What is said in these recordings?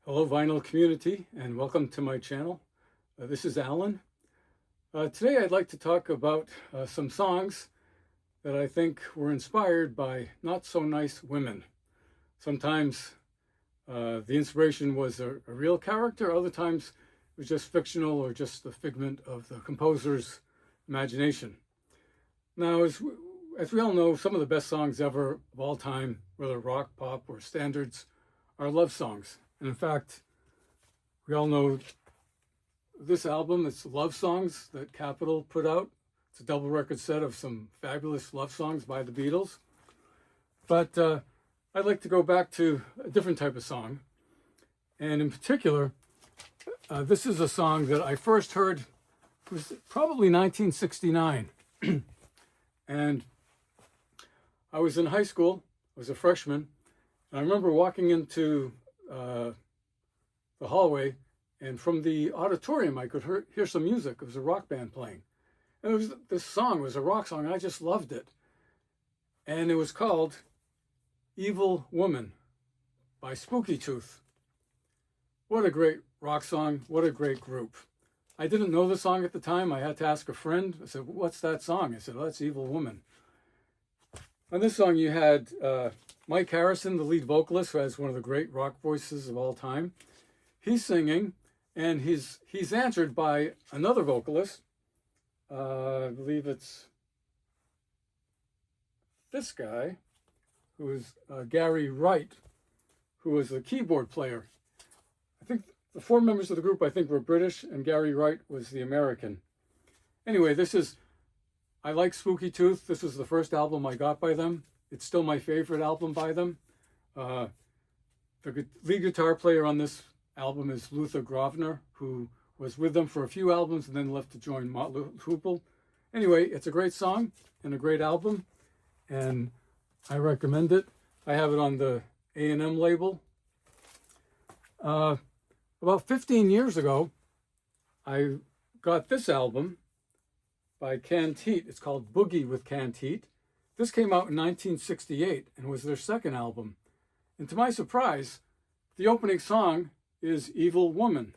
Hello, vinyl community, and welcome to my channel. This is Alan. Today I'd like to talk about some songs that I think were inspired by not so nice women. Sometimes the inspiration was a real character, other times it was just fictional or just the figment of the composer's imagination. Now, as we all know, some of the best songs ever of all time, whether rock, pop, or standards, are love songs. And in fact, we all know this album, it's love songs that Capitol put out. It's a double record set of some fabulous love songs by the Beatles. But I'd like to go back to a different type of song. And in particular, this is a song that I first heard, it was probably 1969. And I was in high school, I was a freshman, and I remember walking into the hallway, and from the auditorium I could hear some music. It was a rock band playing, and this song was a rock song. I just loved it, and it was called "Evil Woman" by Spooky Tooth. What a great rock song! What a great group! I didn't know the song at the time. I had to ask a friend. I said, "What's that song?" I said, "Oh, that's Evil Woman." On this song, you had Mike Harrison, the lead vocalist, who has one of the great rock voices of all time. He's singing, and he's answered by another vocalist. I believe it's this guy, who is Gary Wright, who was the keyboard player. I think the four members of the group, were British, and Gary Wright was the American. Anyway, I like Spooky Tooth. This was the first album I got by them. It's still my favorite album by them. The lead guitar player on this album is Luther Grovner, who was with them for a few albums and then left to join Motley Crue. Anyway, it's a great song and a great album, and I recommend it. I have it on the A&M label. About 15 years ago, I got this album by Canned Heat. It's called Boogie with Canned Heat. This came out in 1968 and was their second album. And to my surprise, the opening song is Evil Woman.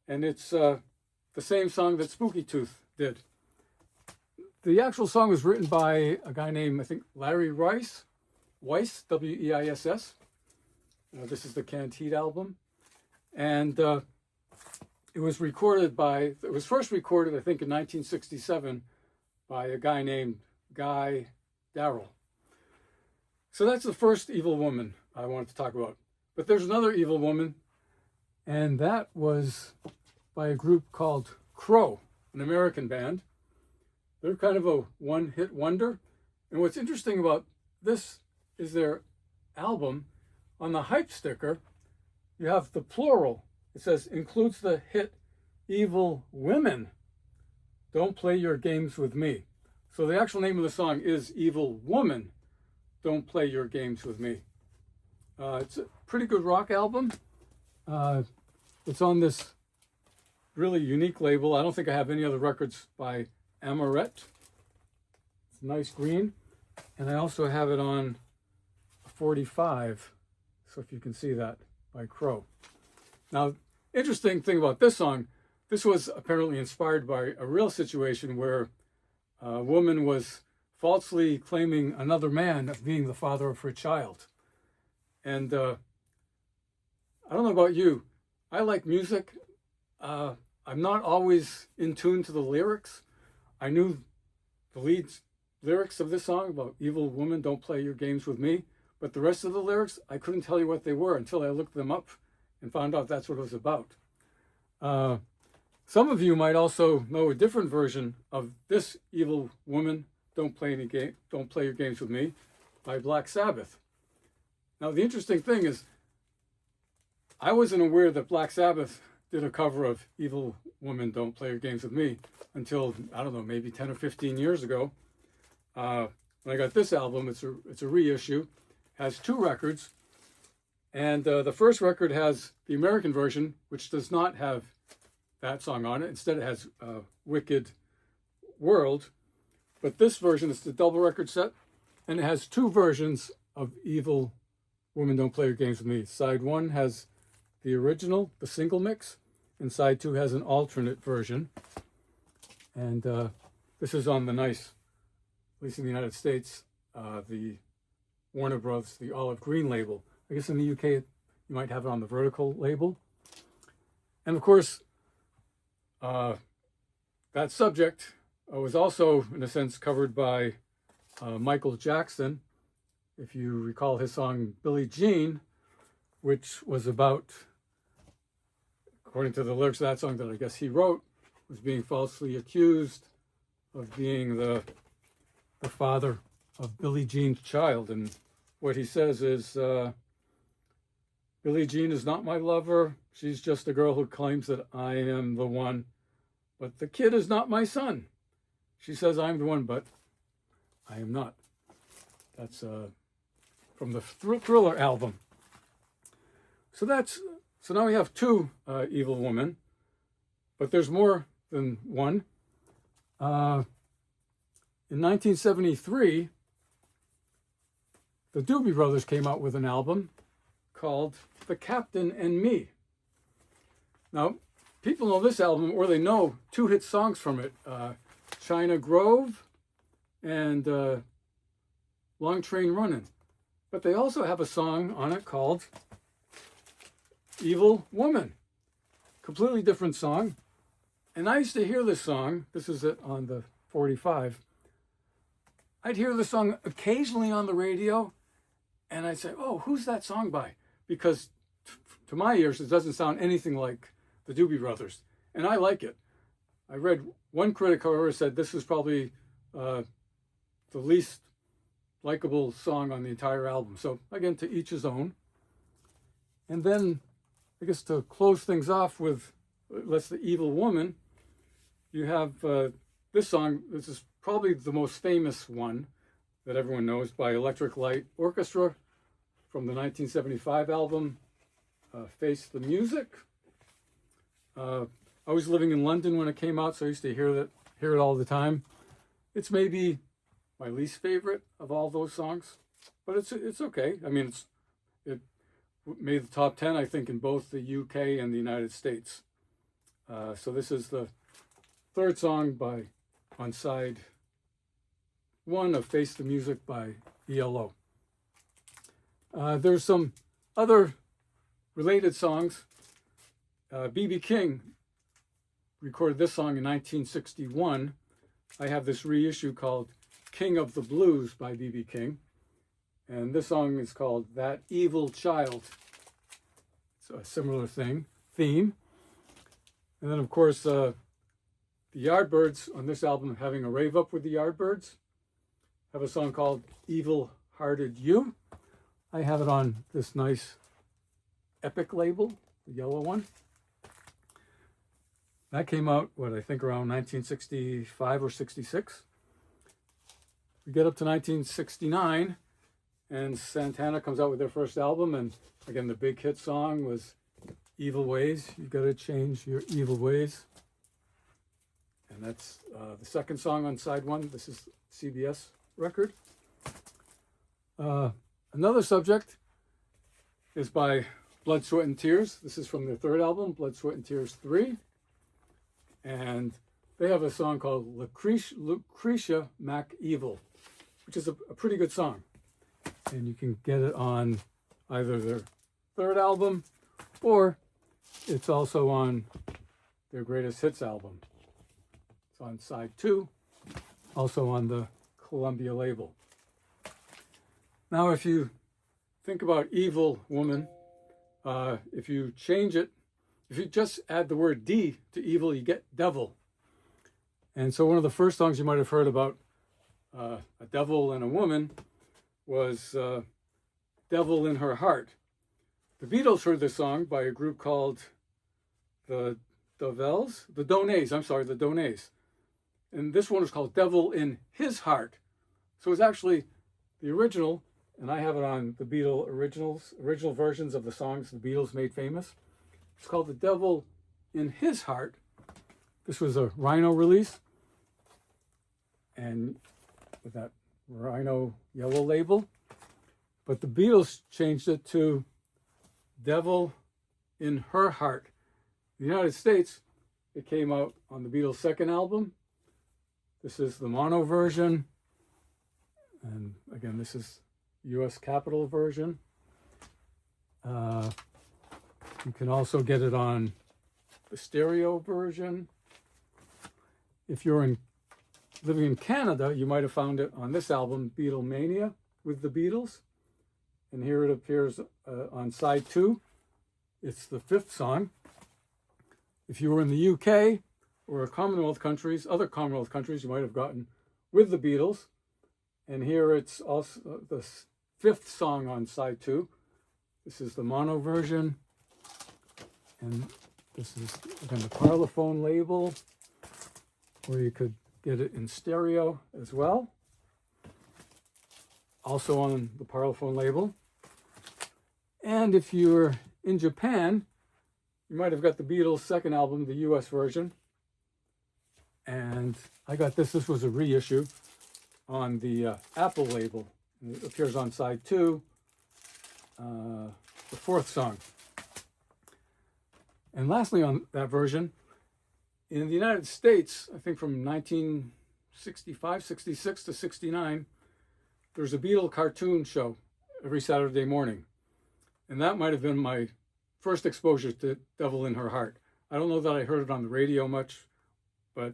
And it's the same song that Spooky Tooth did. The actual song was written by a guy named, I think, Larry Weiss, W-E-I-S-S. This is the Canned Heat album. And it was first recorded, I think, in 1967 by a guy named Guy Darrell. So that's the first Evil Woman I wanted to talk about. But there's another Evil Woman, and that was by a group called Crow, an American band. They're kind of a one-hit wonder. And what's interesting about this is their album. On the hype sticker, you have the plural. It says, includes the hit Evil Women. Don't Play Your Games With Me. So the actual name of the song is Evil Woman. Don't Play Your Games With Me. It's a pretty good rock album. It's on this really unique label. I don't think I have any other records by Amaret. It's nice green. And I also have it on 45. So if you can see that, by Crow. Now, interesting thing about this song, this was apparently inspired by a real situation where a woman was falsely claiming another man as being the father of her child. And I don't know about you, I like music. I'm not always in tune to the lyrics. I knew the lead lyrics of this song about Evil Woman, Don't Play Your Games With Me. But the rest of the lyrics, I couldn't tell you what they were until I looked them up and found out that's what it was about. Some of you might also know a different version of this Evil Woman, Don't Play Your Games With Me, by Black Sabbath. Now, the interesting thing is, I wasn't aware that Black Sabbath did a cover of Evil Woman, Don't Play Your Games With Me until, I don't know, maybe 10 or 15 years ago. When I got this album, it's a reissue, has two records. And the first record has the American version, which does not have that song on it. Instead, it has Wicked World. But this version is the double record set, and it has two versions of Evil Woman, Don't Play Your Games With Me. Side one has the original, the single mix, and side 2 has an alternate version. And this is on the nice, at least in the United States, the Warner Bros., the olive green label. I guess in the UK, you might have it on the vertical label. And of course, that subject was also, in a sense, covered by Michael Jackson. If you recall his song Billie Jean, which was about, according to the lyrics of that song that I guess he wrote, was being falsely accused of being the father of Billie Jean's child. And what he says is, Billie Jean is not my lover. She's just a girl who claims that I am the one. But the kid is not my son. She says I'm the one, but I am not. That's from the Thriller album. So now we have 2 evil women, but there's more than one. In 1973, the Doobie Brothers came out with an album called The Captain and Me. Now, people know this album, or they know 2 hit songs from it, China Grove and Long Train Runnin'. But they also have a song on it called Evil Woman. Completely different song. And I used to hear this song, this is it on the 45. I'd hear the song occasionally on the radio, and I'd say, oh, who's that song by? Because to my ears, it doesn't sound anything like the Doobie Brothers. And I like it. I read one critic, however, said this is probably the least likable song on the entire album. So again, to each his own. And then, I guess to close things off with Let's the Evil Woman, you have this song. This is probably the most famous one that everyone knows, by Electric Light Orchestra from the 1975 album, Face the Music. I was living in London when it came out, so I used to hear it all the time. It's maybe my least favorite of all those songs, but it's okay. I mean, it made the top 10, I think, in both the UK and the United States. So this is the 3rd song on side 1 of Face the Music by ELO. There's some other related songs. B.B. King recorded this song in 1961. I have this reissue called King of the Blues by B.B. King. And this song is called That Evil Child. It's a similar theme. And then, of course, the Yardbirds on this album, Having a Rave Up with the Yardbirds, have a song called Evil Hearted You. I have it on this nice Epic label, the yellow one. That came out, I think around 1965 or 66. We get up to 1969, and Santana comes out with their first album, and again, the big hit song was Evil Ways. You gotta change your evil ways. And that's the 2nd song on side 1. This is CBS record. Another subject is by Blood, Sweat, and Tears. This is from their 3rd album, Blood, Sweat, and Tears 3. And they have a song called Lucretia Mac Evil, which is a pretty good song. And you can get it on either their 3rd album, or it's also on their Greatest Hits album. It's on side 2, also on the Columbia label. Now, if you think about Evil Woman, if you change it, if you just add the word D to evil, you get devil. And so one of the first songs you might have heard about a devil and a woman was Devil in Her Heart. The Beatles heard this song by a group called the Donays. And this one was called Devil in His Heart. So it's actually the original, and I have it on the Beatles original versions of the songs the Beatles made famous. It's called The Devil in His Heart. This was a Rhino release, and with that Rhino yellow label. But the Beatles changed it to Devil in Her Heart. In the United States, it came out on the Beatles' second album. This is the mono version. And again, this is US Capitol version. You can also get it on the stereo version. If you're living in Canada, you might have found it on this album, Beatlemania, with the Beatles. And here it appears on side 2. It's the 5th song. If you were in the UK or Commonwealth countries, other Commonwealth countries, you might have gotten with the Beatles. And here it's also the 5th song on side 2. This is the mono version. And this is, again, the Parlophone label, where you could get it in stereo as well. Also on the Parlophone label. And if you're in Japan, you might have got the Beatles' second album, the US version. And I got this. This was a reissue on the Apple label. And it appears on side 2, the 4th song. And lastly on that version, in the United States, I think from 1965, 66 to 69, there's a Beatle cartoon show every Saturday morning. And that might have been my first exposure to Devil in Her Heart. I don't know that I heard it on the radio much, but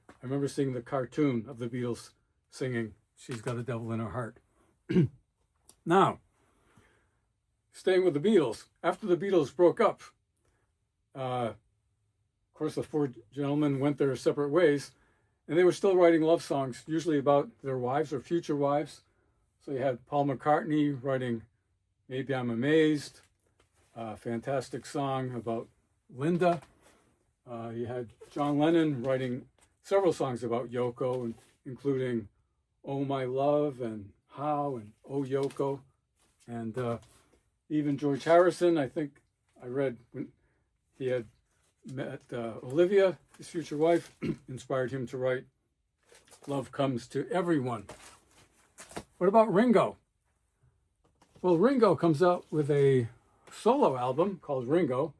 I remember seeing the cartoon of the Beatles singing, She's Got a Devil in Her Heart. Now, staying with the Beatles, after the Beatles broke up, of course, the 4 gentlemen went their separate ways, and they were still writing love songs, usually about their wives or future wives. So you had Paul McCartney writing Maybe I'm Amazed, a fantastic song about Linda. You had John Lennon writing several songs about Yoko, including Oh My Love and How and Oh Yoko. And even George Harrison, I think I read when he had met Olivia, his future wife, inspired him to write Love Comes to Everyone. What about Ringo? Well, Ringo comes out with a solo album called Ringo.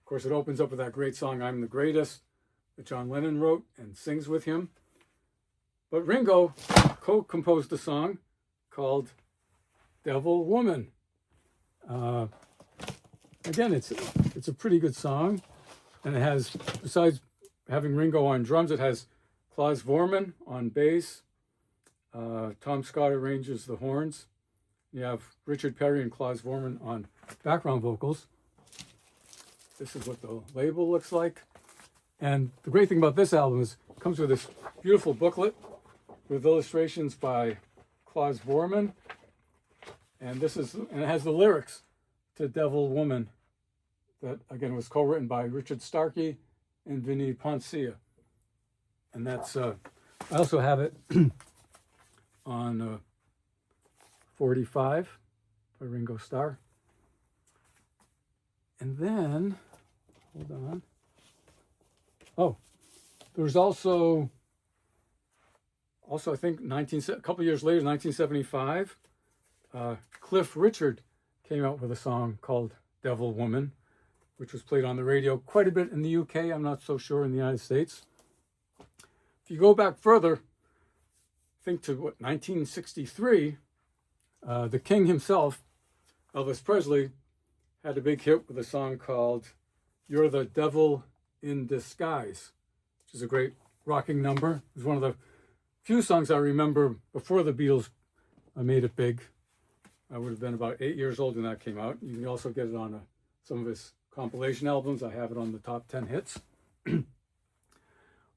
Of course, it opens up with that great song, I'm the Greatest, that John Lennon wrote and sings with him. But Ringo co-composed a song called Devil Woman. Again, it's a pretty good song. And it has, besides having Ringo on drums, it has Klaus Vormann on bass. Tom Scott arranges the horns. You have Richard Perry and Klaus Vormann on background vocals. This is what the label looks like. And the great thing about this album is it comes with this beautiful booklet with illustrations by Klaus Vormann. And it has the lyrics to Devil Woman that, again, was co-written by Richard Starkey and Vinnie Poncia. And that's, I also have it on 45 by Ringo Starr. And then, hold on. Oh, there's also I think a couple years later, 1975, Cliff Richard came out with a song called Devil Woman, which was played on the radio quite a bit in the UK. I'm not so sure in the United States. If you go back further, I think to 1963, the king himself, Elvis Presley, had a big hit with a song called You're the Devil in Disguise, which is a great rocking number. It was one of the few songs I remember before the Beatles made it big. I would have been about 8 years old when that came out. You can also get it on some of his compilation albums. I have it on the top 10 hits. If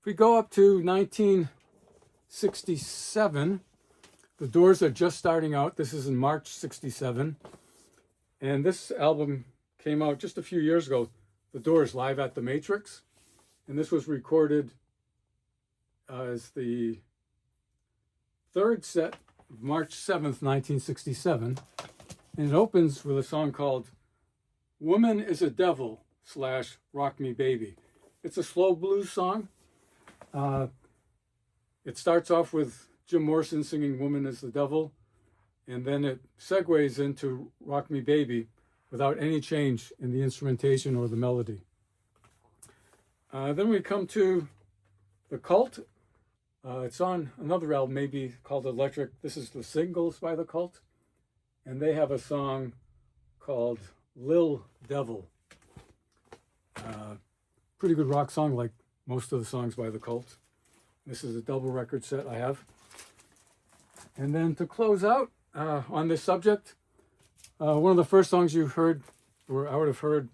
we go up to 1967, the Doors are just starting out. This is in March 67. And this album came out just a few years ago, The Doors Live at the Matrix. And this was recorded as the third set of March 7th, 1967. And it opens with a song called Woman is a Devil / Rock Me Baby. It's a slow blues song. It starts off with Jim Morrison singing Woman is the Devil, and then it segues into Rock Me Baby without any change in the instrumentation or the melody. Then we come to The Cult. It's on another album, maybe called Electric. This is the singles by The Cult. And they have a song called Lil Devil. Pretty good rock song, like most of the songs by The Cult. This is a double record set I have. And then to close out on this subject, one of the first songs you heard, or I would have heard,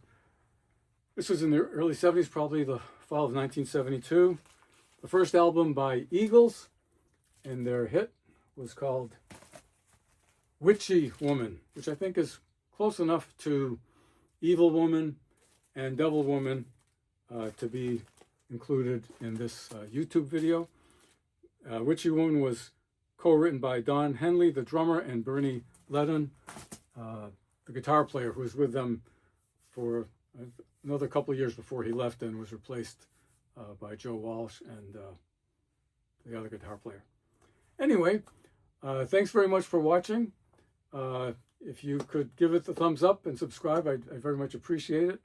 this was in the early 70s, probably the fall of 1972. The first album by Eagles, and their hit was called Witchy Woman, which I think is close enough to Evil Woman and Devil Woman to be included in this YouTube video. Witchy Woman was co-written by Don Henley, the drummer, and Bernie Ledden, the guitar player, who was with them for another couple of years before he left and was replaced by Joe Walsh and the other guitar player. Anyway, thanks very much for watching. If you could give it the thumbs up and subscribe, I very much appreciate it.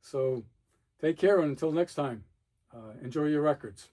So take care, and until next time, enjoy your records.